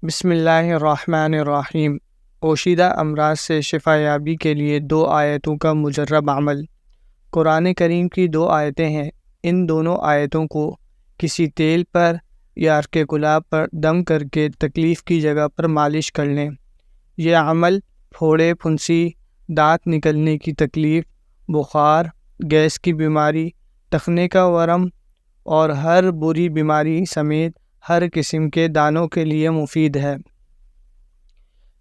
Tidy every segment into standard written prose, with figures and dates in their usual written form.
بسم اللہ الرحمن الرحیم۔ پوشیدہ امراض سے شفا یابی کے لیے 2 آیتوں کا مجرب عمل۔ قرآن کریم کی 2 آیتیں ہیں۔ ان دونوں آیتوں کو کسی تیل پر یا عرق گلاب پر دم کر کے تکلیف کی جگہ پر مالش کر لیں۔ یہ عمل پھوڑے، پھنسی، دانت نکلنے کی تکلیف، بخار، گیس کی بیماری، ٹخنے کا ورم اور ہر بری بیماری سمیت ہر قسم کے دانوں کے لیے مفید ہے۔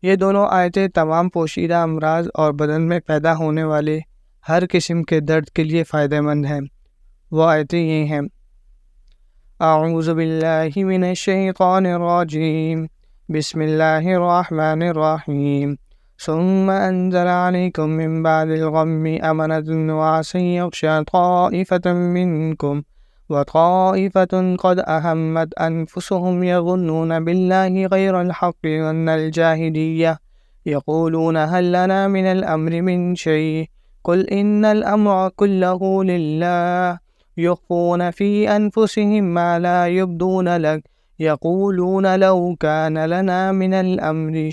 یہ دونوں آیتیں تمام پوشیدہ امراض اور بدن میں پیدا ہونے والے ہر قسم کے درد کے لیے فائدہ مند ہیں۔ وہ آیتیں یہ ہیں: اعوذ باللہ من الشیطان الرجیم، بسم اللہ الرحمن الرحیم، ثم انزل علیکم من بعد الغم امنۃ نعاسا یغشی طائفۃ منکم وطائفة قد أهمت أنفسهم يظنون بالله غير الحق ظن الجاهلية يقولون هل لنا من الأمر من شيء قل إن الأمر كله لله يخفون في أنفسهم ما لا يبدون لك يقولون لو كان لنا من الأمر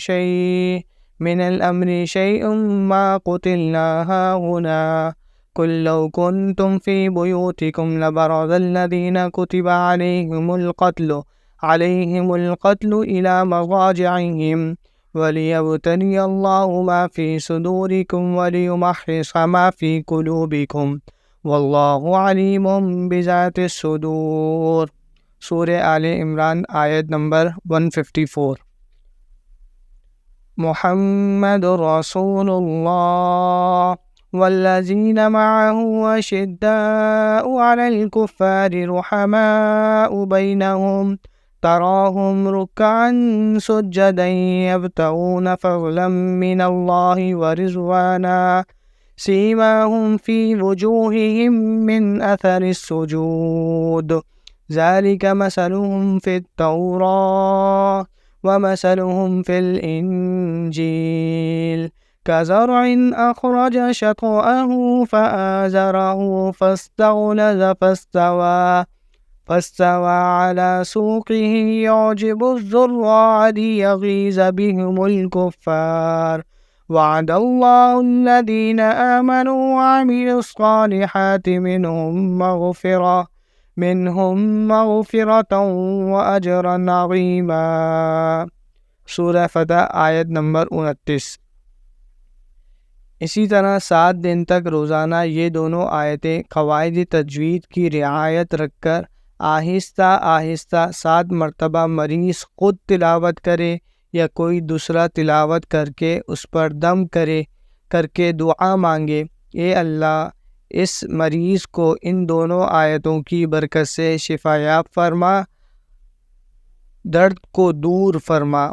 شيء ما قتلنا هاهنا قل لو كنتم في بيوتكم لبرز الذين كتب عليهم القتل إلى مضاجعهم وليبتلي الله ما في صدوركم وليمحص ما في قلوبكم والله عليم بذات الصدور۔ سورہ آل عمران آیت نمبر 154۔ محمد رسول اللہ والذین معه أشداء على الكفار رحماء بينهم تراهم ركعا سجدا يبتغون فضلا من الله ورضوانا سيماهم في وجوههم من أثر السجود ذلك مثلهم في التوراة ومثلهم في الإنجيل كزرع أخرج شطأه فآزره فاستغلظ فاستوى على سوقه يعجب الزراع ليغيظ بهم الكفار وعد الله الذين آمنوا وعملوا الصالحات منهم مغفرة وأجرا عظيما۔ سورہ فتح آیت نمبر 29۔ اسی طرح 7 دن تک روزانہ یہ دونوں آیتیں قواعد تجوید کی رعایت رکھ کر آہستہ آہستہ 7 مرتبہ مریض خود تلاوت کرے یا کوئی دوسرا تلاوت کر کے اس پر دم کر کے دعا مانگے: اے اللہ، اس مریض کو ان دونوں آیتوں کی برکت سے شفا یاب فرما، درد کو دور فرما۔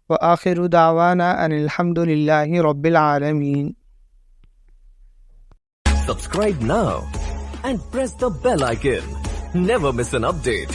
وآخر دعوانا ان الحمد للہ رب العالمین۔ Subscribe now and press the bell icon. Never miss an update.